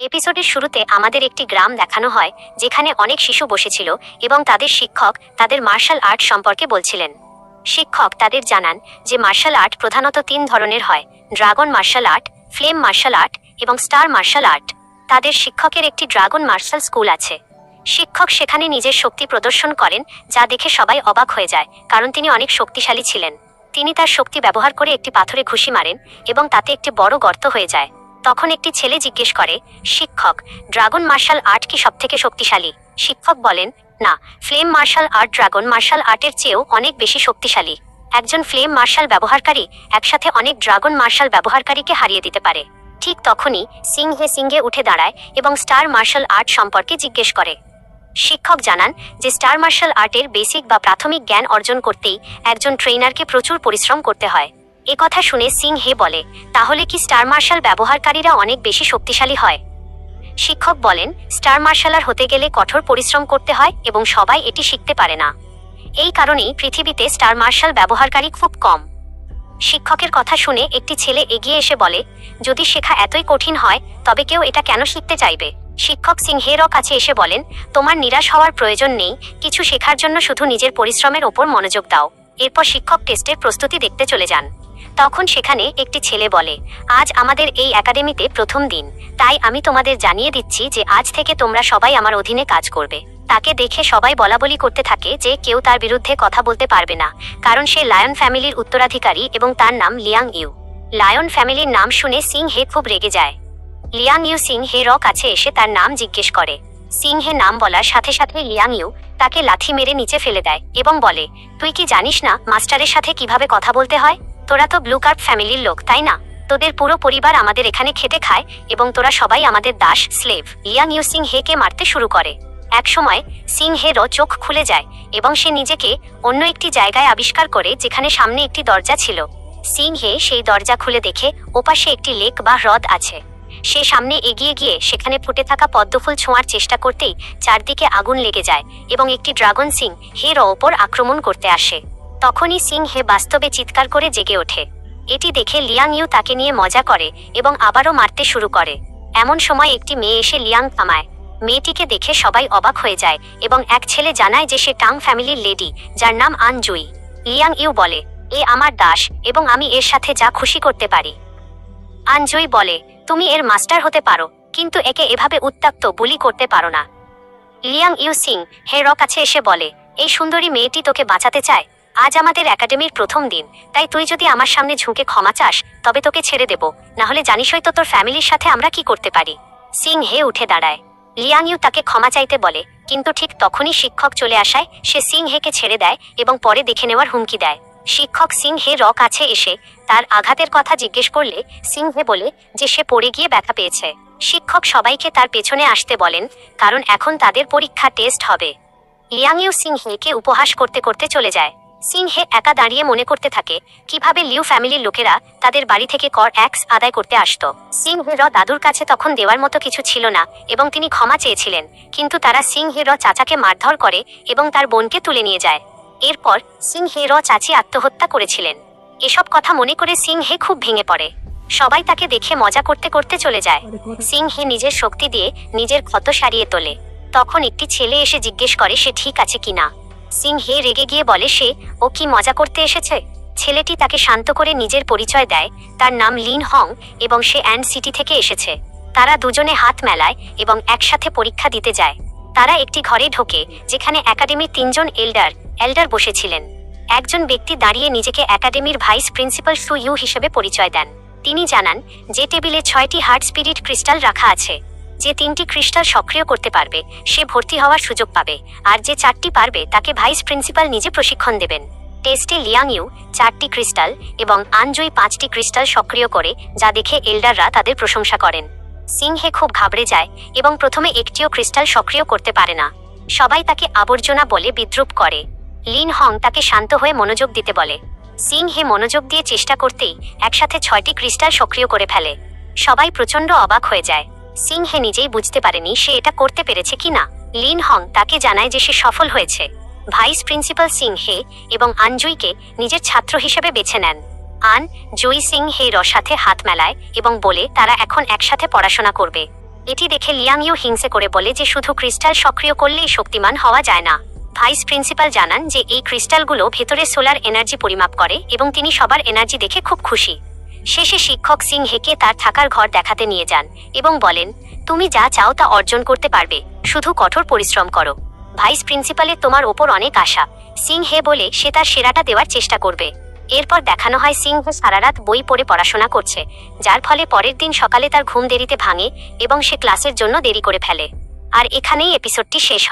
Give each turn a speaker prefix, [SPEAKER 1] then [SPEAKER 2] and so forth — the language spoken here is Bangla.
[SPEAKER 1] এপিসোডের শুরুতে আমাদের একটি গ্রাম দেখানো হয় যেখানে অনেক শিশু বসেছিল এবং তাদের শিক্ষক তাদের মার্শাল আর্ট সম্পর্কে বলছিলেন। শিক্ষক তাদের জানান যে মার্শাল আর্ট প্রধানত 3 ধরনের হয়: dragon martial art, flame martial art এবং স্টার মার্শাল আর্ট। তাদের শিক্ষকের একটি ড্রাগন মার্শাল স্কুল আছে। শিক্ষক সেখানে নিজের শক্তি প্রদর্শন করেন, যা দেখে সবাই অবাক হয়ে যায়, কারণ তিনি অনেক শক্তিশালী ছিলেন। তিনি তার শক্তি ব্যবহার করে একটি পাথরে ঘুষি মারেন এবং তাতে একটি বড় গর্ত হয়ে যায়। তখন একটি ছেলে জিজ্ঞেস করে, শিক্ষক, ড্রাগন মার্শাল আর্ট কি সবথেকে শক্তিশালী? শিক্ষক বলেন, না, flame martial art dragon martial আর্টের চেয়েও অনেক বেশি শক্তিশালী। একজন ফ্লেম মার্শাল ব্যবহারকারী একসাথে অনেক ড্রাগন মার্শাল ব্যবহারকারীকে হারিয়ে দিতে পারে। ঠিক তখনই সিংহে উঠে দাঁড়ায় এবং স্টার মার্শাল আর্ট সম্পর্কে জিজ্ঞেস করে। শিক্ষক জানান যে স্টার মার্শাল আর্টের বেসিক বা প্রাথমিক জ্ঞান অর্জন করতেই একজন ট্রেনারকে প্রচুর পরিশ্রম করতে হয়। কথা শুনে সিংহে বলে, তাহলে কি স্টার মার্শাল ব্যবহারকারীরা অনেক বেশি শক্তিশালী হয়? শিক্ষক বলেন, স্টার মার্শালার হতে গেলে কঠোর পরিশ্রম করতে হয় এবং সবাই এটি শিখতে পারে না। এই কারণেই পৃথিবীতে স্টার মার্শাল ব্যবহারকারী খুব কম। শিক্ষকের কথা শুনে একটি ছেলে এগিয়ে এসে বলে, যদি শেখা এতই কঠিন হয় তবে কেউ এটা কেন শিখতে চাইবে? শিক্ষক সিংহের কাছে এসে বলেন, তোমার নিরাশ হওয়ার প্রয়োজন নেই, কিছু শেখার জন্য শুধু নিজের পরিশ্রমের ওপর মনোযোগ দাও। এরপর শিক্ষক টেস্টের প্রস্তুতি দেখতে চলে যান। তখন সেখানে একটি ছেলে বলে, আজ আমাদের এই একাডেমিতে প্রথম দিন, তাই আমি তোমাদের জানিয়ে দিচ্ছি যে আজ থেকে তোমরা সবাই আমার অধীনে কাজ করবে। তাকে দেখে সবাই বলাবলি করতে থাকে যে কেউ তার বিরুদ্ধে কথা বলতে পারবে না, কারণ সে লায়ন ফ্যামিলির উত্তরাধিকারী এবং তার নাম লিয়াং ইউ। লায়ন ফ্যামিলির নাম শুনে সিংহে খুব রেগে যায়। লিয়াং ইউ সিংহের কাছে এসে তার নাম জিজ্ঞেস করে। সিংহে নাম বলার সাথে সাথে লিয়াং ইউ তাকে লাথি মেরে নিচে ফেলে দেয় এবং বলে, তুই কি জানিস না মাস্টারের সাথে কিভাবে কথা বলতে হয়? তোরা তো ব্লু কার্প ফ্যামিলির লোক, তাই না? তোদের পুরো পরিবার আমাদের এখানে খেটে খায় এবং তোরা সবাই আমাদের দাস, স্লেভ। লিয়াং ইউ সিংহেকে মারতে শুরু করে। একসময় সিংহেরও চোখ খুলে যায় এবং সে নিজেকে অন্য একটি জায়গায় আবিষ্কার করে যেখানে সামনে একটি দরজা ছিল। সিংহে সেই দরজা খুলে দেখে ওপাশে একটি লেক বা হ্রদ আছে। সে সামনে এগিয়ে গিয়ে সেখানে ফুটে থাকা পদ্মফুল ছোঁয়ার চেষ্টা করতেই চারদিকে আগুন লেগে যায় এবং একটি ড্রাগন সিংহের ওপর আক্রমণ করতে আসে। তখনই সিংহে বাস্তবে চিৎকার করে জেগে ওঠে। এটি দেখে লিয়াং ইউ তাকে নিয়ে মজা করে এবং আবারও মারতে শুরু করে। এমন সময় একটি মেয়ে এসে লিয়াং থামায়। মেয়েটিকে দেখে সবাই অবাক হয়ে যায় এবং এক ছেলে জানায় যে সে টাং ফ্যামিলির লেডি, যার নাম আন জুই। লিয়াং ইউ বলে, এ আমার দাস এবং আমি এর সাথে যা খুশি করতে পারি। আন জুই বলে, তুমি এর মাস্টার হতে পারো, কিন্তু একে এভাবে উত্ত্যক্ত বুলি করতে পারো না। লিয়াং ইউ সিংহের কাছে এসে বলে, এই সুন্দরী মেয়েটি তোকে বাঁচাতে চায়। আজ আমাদের একাডেমির প্রথম দিন, তাই তুই যদি আমার সামনে ঝুঁকে ক্ষমা চাস তবে তোকে ছেড়ে দেব, না হলে জানিসই তো তোর ফ্যামিলির সাথে আমরা কি করতে পারি। সিংহে উঠে দাঁড়ায়। লিয়াং ইউ তাকে ক্ষমা চাইতে বলে, কিন্তু ঠিক তখনই শিক্ষক চলে আসায় সে সিংহেকে ছেড়ে দেয় এবং পরে দেখে নেওয়ার হুমকি দেয়। শিক্ষক সিংহের কাছে এসে তার আঘাতের কথা জিজ্ঞেস করলে সিংহে বলে যে সে পড়ে গিয়ে ব্যথা পেয়েছে। শিক্ষক সবাইকে তার পেছনে আসতে বলেন, কারণ এখন তাদের পরীক্ষা টেস্ট হবে। লিয়াং ইউ সিংহেকে উপহাস করতে করতে চলে যায়। সিংহে একা দাঁড়িয়ে মনে করতে থাকে কিভাবে লিউ ফ্যামিলির লোকেরা তাদের বাড়ি থেকে কর ট্যাক্স আদায় করতে আসতো। সিংহের দাদুর কাছে তখন দেওয়ার মতো কিছু ছিল না এবং তিনি ক্ষমা চেয়েছিলেন, কিন্তু তারা সিংহের চাচাকে মারধর করে এবং তার বোনকে তুলে নিয়ে যায়। এরপর সিংহের চাচি আত্মহত্যা করেছিলেন। এসব কথা মনে করে সিংহে খুব ভেঙে পড়ে। সবাই তাকে দেখে মজা করতে করতে চলে যায়। সিংহে নিজের শক্তি দিয়ে নিজের ক্ষত সারিয়ে তোলে। তখন একটি ছেলে এসে জিজ্ঞেস করে সে ঠিক আছে কিনা। সিংহে রেগে গিয়ে বলে ও কি মজা করতে এসেছে। ছেলেটি তাকে শান্ত করে নিজের পরিচয় দেয়, তার নাম লিন হং এবং সে অ্যান্ড সিটি থেকে এসেছে। তারা দুজনে হাত মেলায় এবং একসাথে পরীক্ষা দিতে যায়। তারা একটি ঘরে ঢোকে যেখানে একাডেমির 3 জন এল্ডার বসেছিলেন। একজন ব্যক্তি দাঁড়িয়ে নিজেকে একাডেমির ভাইস প্রিন্সিপাল সু ইউ হিসেবে পরিচয় দেন। তিনি জানান যে টেবিলে 6টি হার্ট স্পিরিট ক্রিস্টাল রাখা আছে। যে 3টি ক্রিস্টাল সক্রিয় করতে পারবে সে ভর্তি হওয়ার সুযোগ পাবে, আর যে 4টি পারবে তাকে ভাইস প্রিন্সিপাল নিজে প্রশিক্ষণ দেবেন। টেস্টে লিয়াং ইউ 4টি ক্রিস্টাল এবং আনজুই 5টি ক্রিস্টাল সক্রিয় করে, যা দেখে এল্ডাররা তাদের প্রশংসা করেন। সিংহে খুব ঘাবড়ে যায় এবং প্রথমে একটিও ক্রিস্টাল সক্রিয় করতে পারে না। সবাই তাকে আবর্জনা বলে বিদ্রূপ করে। লিন হং তাকে শান্ত হয়ে মনোযোগ দিতে বলে। সিংহে মনোযোগ দিয়ে চেষ্টা করতেই একসাথে 6টি ক্রিস্টাল সক্রিয় করে ফেলে। সবাই প্রচণ্ড অবাক হয়ে যায়। সিংহে নিজেই বুঝতে পারেনি সে এটা করতে পেরেছে কিনা। লিন হং তাকে জানায় যে সে সফল হয়েছে। ভাইস প্রিন্সিপাল সিংহে এবং আনজুইকে নিজের ছাত্র হিসেবে বেছে নেন। আন জুই সিংহের সাথে হাত মেলায় এবং বলে তারা এখন একসাথে পড়াশোনা করবে। এটি দেখে লিয়াং ইউ হিংসে করে বলে যে শুধু ক্রিস্টাল সক্রিয় করলেই শক্তিমান হওয়া যায় না। ভাইস প্রিন্সিপাল জানান যে এই ক্রিস্টালগুলো ভেতরে সোলার এনার্জি পরিমাপ করে এবং তিনি সবার এনার্জি দেখে খুব খুশি। শেষে শিক্ষক সিং হেকে তার থাকার ঘর দেখাতে নিয়ে যান এবং বলেন, তুমি যা চাও তা অর্জন করতে পারবে, শুধু কঠোর পরিশ্রম করো। ভাইস প্রিন্সিপালের তোমার ওপর অনেক আশা। সিং হে বলে সে তার সেরাটা দেওয়ার চেষ্টা করবে। এরপর দেখানো হয় সিং হে সারা রাত বই পড়ে পড়াশোনা করছে, যার ফলে পরের দিন সকালে তার ঘুম দেরিতে ভাঙে এবং সে ক্লাসের জন্য দেরি করে ফেলে। আর এখানেই এপিসোডটি শেষ হয়।